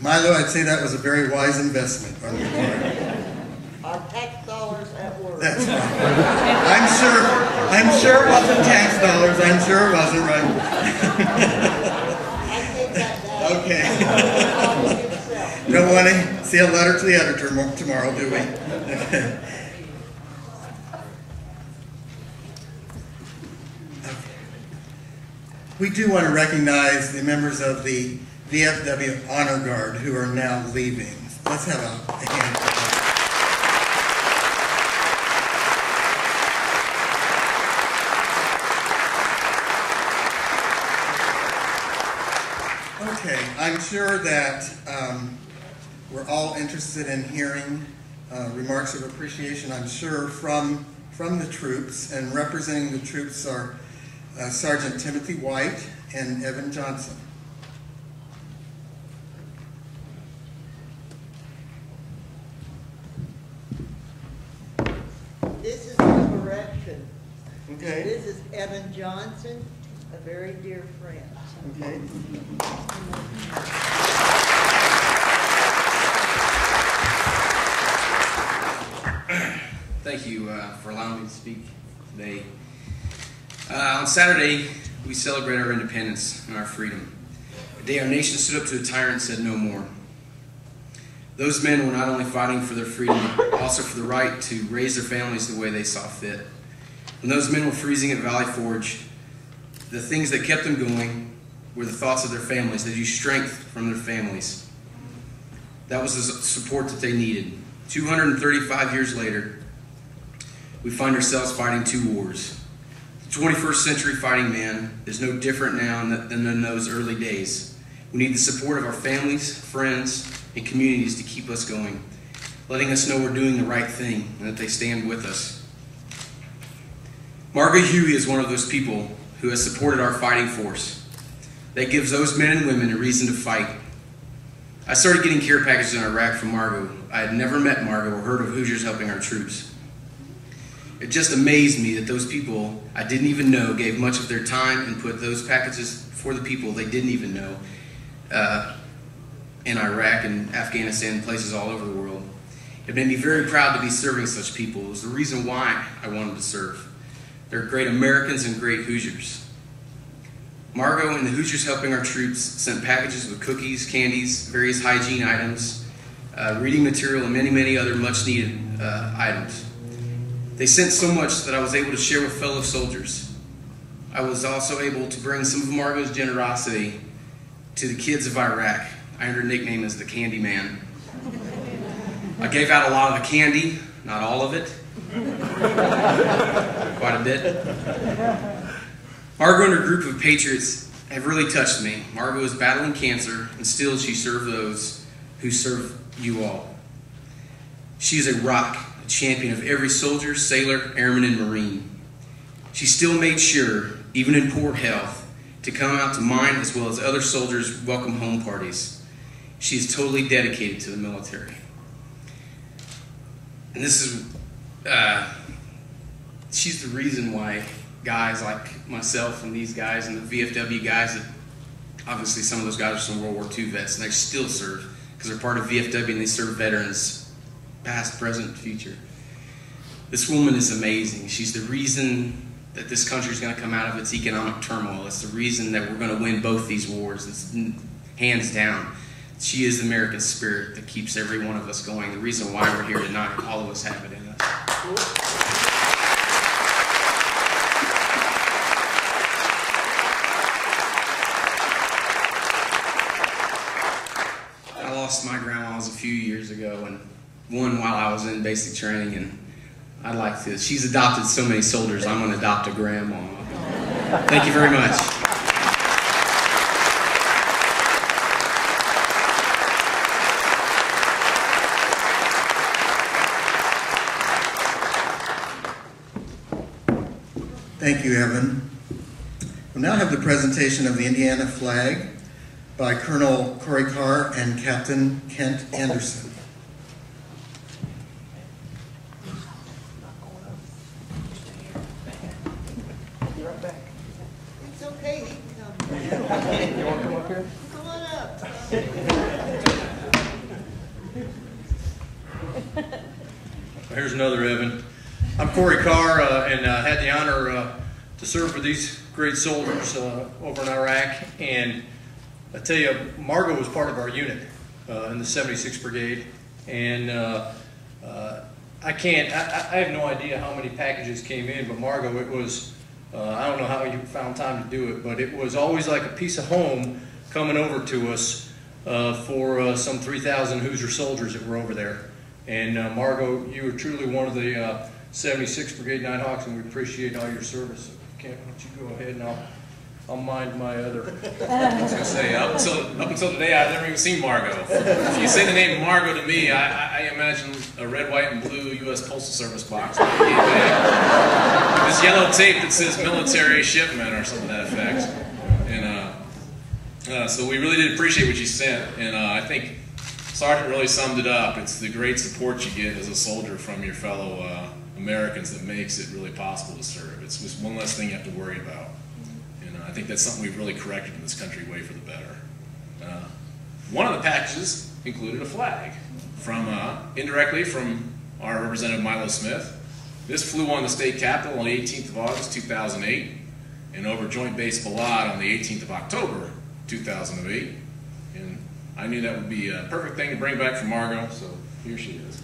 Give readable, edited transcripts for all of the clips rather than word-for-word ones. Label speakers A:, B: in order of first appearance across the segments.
A: Milo, I'd say that was a very wise investment on your part.
B: Our tax dollars at work.
A: That's right. I'm sure it wasn't tax dollars. I'm sure it wasn't, right?
B: I take that down.
A: Okay. Don't want to see a letter to the editor tomorrow, do we? Okay. We do want to recognize the members of the VFW Honor Guard who are now leaving. Let's have a hand. Okay, I'm sure that we're all interested in hearing remarks of appreciation, I'm sure, from the troops, and representing the troops are Sergeant Timothy White and Evan Johnson.
B: This is a correction.
A: Okay.
B: This is Evan Johnson, a very dear friend.
A: Okay.
C: Thank you for allowing me to speak today. On Saturday, we celebrate our independence and our freedom. A day our nation stood up to a tyrant and said no more. Those men were not only fighting for their freedom, but also for the right to raise their families the way they saw fit. When those men were freezing at Valley Forge, the things that kept them going were the thoughts of their families. They drew strength from their families. That was the support that they needed. 235 years later, we find ourselves fighting two wars. The 21st century fighting man is no different now than in those early days. We need the support of our families, friends, and communities to keep us going, letting us know we're doing the right thing and that they stand with us. Margot Huey is one of those people who has supported our fighting force. That gives those men and women a reason to fight. I started getting care packages in Iraq from Margot. I had never met Margot or heard of Hoosiers helping our troops. It just amazed me that those people I didn't even know gave much of their time and put those packages for the people they didn't even know in Iraq and Afghanistan and places all over the world. It made me very proud to be serving such people. It was the reason why I wanted to serve. They're great Americans and great Hoosiers. Margot and the Hoosiers helping our troops sent packages with cookies, candies, various hygiene items, reading material, and many, many other much-needed items. They sent so much that I was able to share with fellow soldiers. I was also able to bring some of Margot's generosity to the kids of Iraq. I earned her nickname as the Candy Man. I gave out a lot of the candy, not all of it. Quite a bit. Margot and her group of patriots have really touched me. Margot is battling cancer, and still she serves those who serve you all. She is a rock, a champion of every soldier, sailor, airman, and Marine. She still made sure, even in poor health, to come out to mine as well as other soldiers' welcome home parties. She is totally dedicated to the military. And this is, she's the reason why guys like myself and these guys and the VFW guys, that obviously some of those guys are some World War II vets, and they still serve because they're part of VFW and they serve veterans, past, present, future. This woman is amazing. She's the reason that this country is going to come out of its economic turmoil. It's the reason that we're going to win both these wars. It's hands down. She is the American spirit that keeps every one of us going. The reason why we're here tonight, all of us have it in us. I lost my grandma's a few years ago, and one while I was in basic training, and I'd like to, she's adopted so many soldiers, I'm going to adopt a grandma. Thank you very much.
A: Thank you, Evan. We'll now have the presentation of the Indiana flag by Colonel Corey Carr and Captain Kent Anderson.
B: It's okay, he can come.
D: You want to come up here?
B: Come on up.
D: here's another Evan. I'm Corey Carr, and had the honor to serve for these great soldiers over in Iraq. And I tell you, Margot was part of our unit in the 76th Brigade, and I have no idea how many packages came in, but Margot, it was, I don't know how you found time to do it, but it was always like a piece of home coming over to us for some 3,000 Hoosier soldiers that were over there. And Margot, you were truly one of the 76th Brigade Nighthawks, and we appreciate all your service. So, Kent, why don't you go ahead and I'll mind my other.
E: I was going to say, up until today, I've never even seen Margot. If you say the name Margot to me, I imagine a red, white, and blue U.S. Postal Service box with this yellow tape that says military shipment or something to that effect. And so we really did appreciate what you sent. And I think Sergeant really summed it up. It's the great support you get as a soldier from your fellow Americans that makes it really possible to serve. It's just one less thing you have to worry about. I think that's something we've really corrected in this country, way for the better. One of the packages included a flag from, indirectly from our Representative Milo Smith. This flew on the state capitol on the 18th of August, 2008, and over Joint Base Balad on the 18th of October, 2008. And I knew that would be a perfect thing to bring back from Margot, so here she is.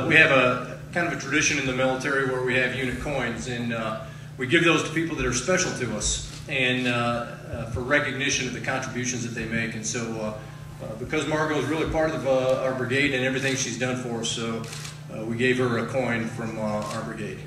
D: We have a kind of a tradition in the military where we have unit coins, and we give those to people that are special to us, and for recognition of the contributions that they make. And so because Margot is really part of our brigade and everything she's done for us, so we gave her a coin from our brigade.